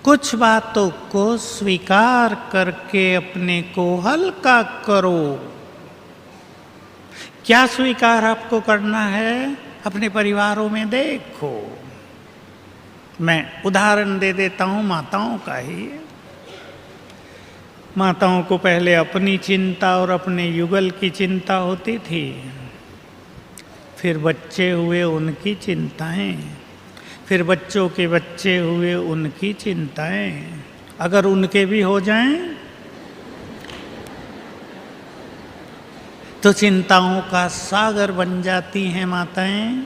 कुछ बातों को स्वीकार करके अपने को हल्का करो। क्या स्वीकार आपको करना है? अपने परिवारों में देखो। मैं उदाहरण दे देता हूं माताओं का ही। माताओं को पहले अपनी चिंता और अपने युगल की चिंता होती थी, फिर बच्चे हुए उनकी चिंताएं, फिर बच्चों के बच्चे हुए उनकी चिंताएं। अगर उनके भी हो जाएं तो चिंताओं का सागर बन जाती हैं माताएं।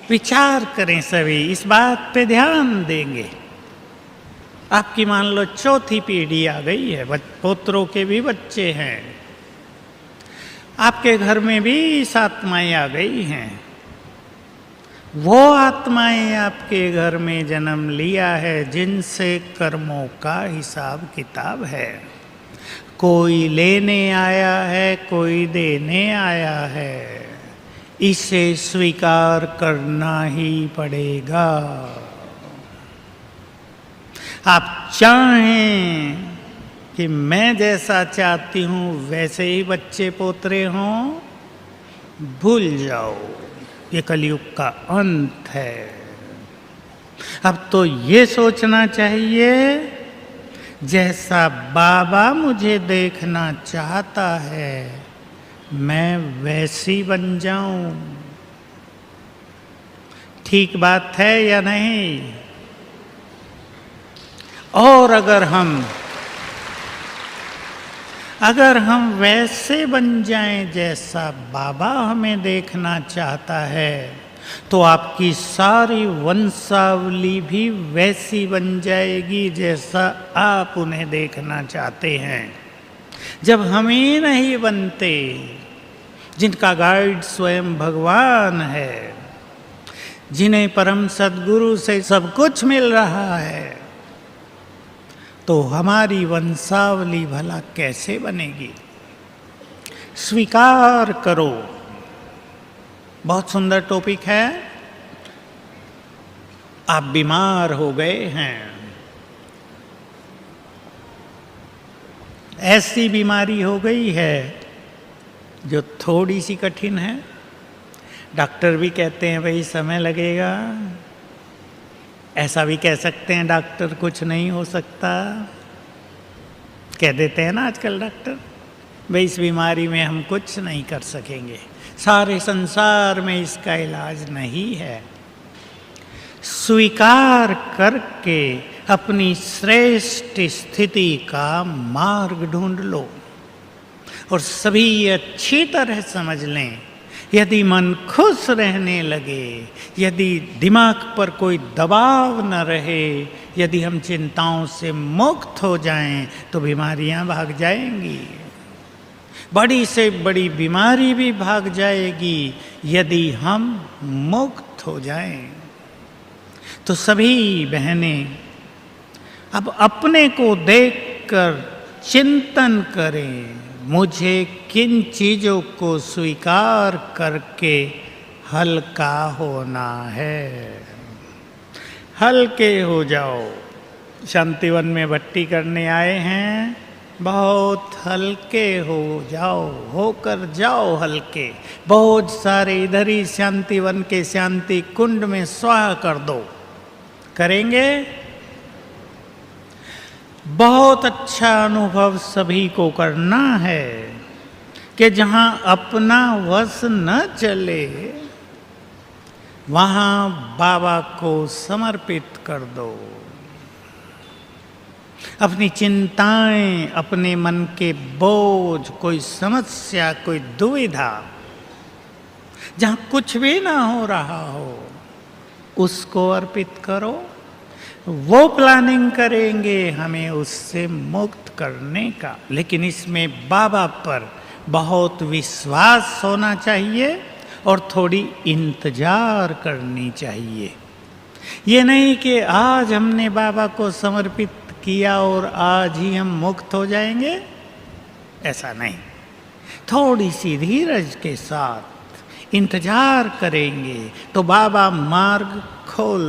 विचार करें, सभी इस बात पे ध्यान देंगे। आपकी मान लो चौथी पीढ़ी आ गई है, पोतरों के भी बच्चे हैं, आपके घर में भी इस आत्माएं आ गई हैं। वो आत्माएं आपके घर में जन्म लिया है जिनसे कर्मों का हिसाब किताब है। कोई लेने आया है, कोई देने आया है, इसे स्वीकार करना ही पड़ेगा। आप चाहें कि मैं जैसा चाहती हूं वैसे ही बच्चे पोतरे हों, भूल जाओ, ये कलयुग का अंत है। अब तो ये सोचना चाहिए, जैसा बाबा मुझे देखना चाहता है मैं वैसी बन जाऊं। ठीक बात है या नहीं? और अगर हम वैसे बन जाएं जैसा बाबा हमें देखना चाहता है, तो आपकी सारी वंशावली भी वैसी बन जाएगी जैसा आप उन्हें देखना चाहते हैं। जब हम ही नहीं बनते, जिनका गाइड स्वयं भगवान है, जिन्हें परम सद्गुरु से सब कुछ मिल रहा है, तो हमारी वंशावली भला कैसे बनेगी? स्वीकार करो। बहुत सुंदर टॉपिक है। आप बीमार हो गए हैं, ऐसी बीमारी हो गई है जो थोड़ी सी कठिन है। डॉक्टर भी कहते हैं भाई समय लगेगा, ऐसा भी कह सकते हैं डॉक्टर कुछ नहीं हो सकता, कह देते हैं ना आजकल डॉक्टर, भाई इस बीमारी में हम कुछ नहीं कर सकेंगे, सारे संसार में इसका इलाज नहीं है। स्वीकार करके अपनी श्रेष्ठ स्थिति का मार्ग ढूंढ लो और सभी अच्छी तरह समझ लें। यदि मन खुश रहने लगे, यदि दिमाग पर कोई दबाव न रहे, यदि हम चिंताओं से मुक्त हो जाएं, तो बीमारियां भाग जाएंगी। बड़ी से बड़ी बीमारी भी भाग जाएगी यदि हम मुक्त हो जाएं। तो सभी बहनें अब अपने को देखकर चिंतन करें, मुझे किन चीज़ों को स्वीकार करके हल्का होना है। हल्के हो जाओ। शांतिवन में भट्टी करने आए हैं, बहुत हल्के हो जाओ, होकर जाओ हल्के। बहुत सारे इधर ही शांतिवन के शांति कुंड में स्वाह कर दो। करेंगे? बहुत अच्छा अनुभव सभी को करना है कि जहां अपना वश न चले वहां बाबा को समर्पित कर दो। अपनी चिंताएं, अपने मन के बोझ, कोई समस्या, कोई दुविधा, जहां कुछ भी ना हो रहा हो, उसको अर्पित करो। वो प्लानिंग करेंगे हमें उससे मुक्त करने का। लेकिन इसमें बाबा पर बहुत विश्वास होना चाहिए और थोड़ी इंतजार करनी चाहिए। ये नहीं कि आज हमने बाबा को समर्पित किया और आज ही हम मुक्त हो जाएंगे, ऐसा नहीं। थोड़ी सी धीरज के साथ इंतजार करेंगे तो बाबा मार्ग खोल